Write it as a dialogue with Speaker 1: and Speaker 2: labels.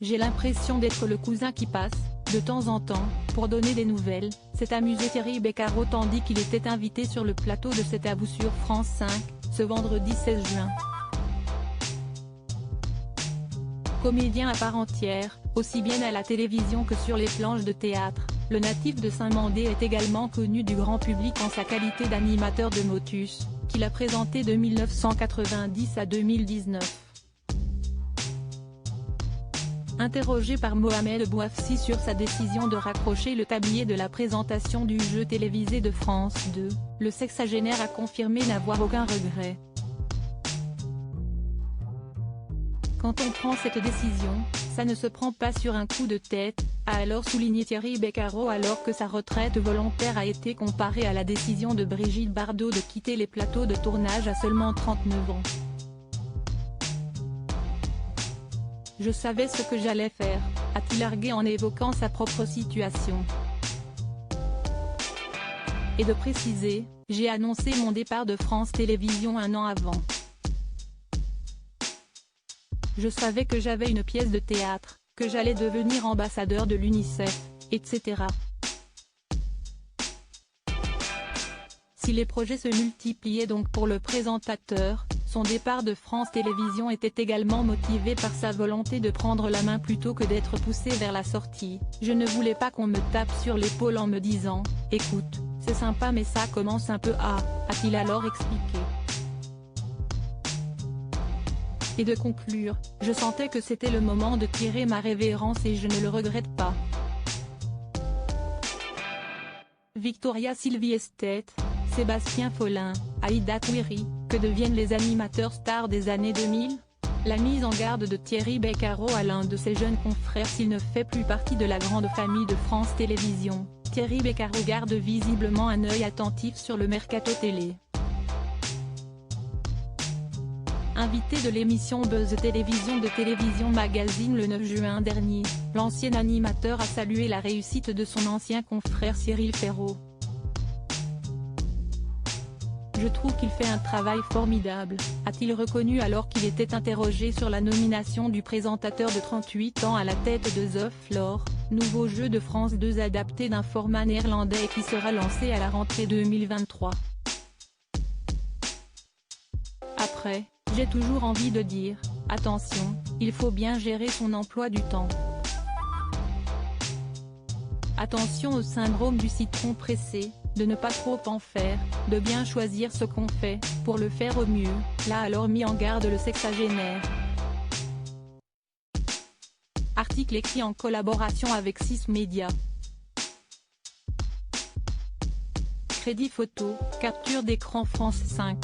Speaker 1: J'ai l'impression d'être le cousin qui passe, de temps en temps, pour donner des nouvelles, s'est amusé Thierry Beccaro tandis qu'il était invité sur le plateau de C'est à vous sur France 5, ce vendredi 16 juin. Comédien à part entière, aussi bien à la télévision que sur les planches de théâtre, le natif de Saint-Mandé est également connu du grand public en sa qualité d'animateur de Motus, qu'il a présenté de 1990 à 2019. Interrogé par Mohamed Bouafsi sur sa décision de raccrocher le tablier de la présentation du jeu télévisé de France 2, le sexagénaire a confirmé n'avoir aucun regret. Quand on prend cette décision, ça ne se prend pas sur un coup de tête, a alors souligné Thierry Beccaro alors que sa retraite volontaire a été comparée à la décision de Brigitte Bardot de quitter les plateaux de tournage à seulement 39 ans. Je savais ce que j'allais faire, a-t-il argué en évoquant sa propre situation. Et de préciser, j'ai annoncé mon départ de France Télévisions un an avant. Je savais que j'avais une pièce de théâtre, que j'allais devenir ambassadeur de l'UNICEF, etc. Si les projets se multipliaient donc pour le présentateur, son départ de France Télévisions était également motivé par sa volonté de prendre la main plutôt que d'être poussé vers la sortie. Je ne voulais pas qu'on me tape sur l'épaule en me disant « Écoute, c'est sympa mais ça commence un peu à », a-t-il alors expliqué. Et de conclure, je sentais que c'était le moment de tirer ma révérence et je ne le regrette pas. Victoria Silvstedt, Sébastien Follin, Aïda Couiri, que deviennent les animateurs stars des années 2000 ? La mise en garde de Thierry Beccaro à l'un de ses jeunes confrères s'il ne fait plus partie de la grande famille de France Télévisions. Thierry Beccaro garde visiblement un œil attentif sur le mercato télé. Invité de l'émission Buzz Télévision de Télévision Magazine le 9 juin dernier, l'ancien animateur a salué la réussite de son ancien confrère Cyril Ferraud. Je trouve qu'il fait un travail formidable, a-t-il reconnu alors qu'il était interrogé sur la nomination du présentateur de 38 ans à la tête de The Floor, nouveau jeu de France 2 adapté d'un format néerlandais et qui sera lancé à la rentrée 2023. Après, j'ai toujours envie de dire, attention, il faut bien gérer son emploi du temps. Attention au syndrome du citron pressé, de ne pas trop en faire, de bien choisir ce qu'on fait, pour le faire au mieux, l'a alors mis en garde le sexagénaire. Article écrit en collaboration avec 6 médias. Crédit photo, capture d'écran France 5.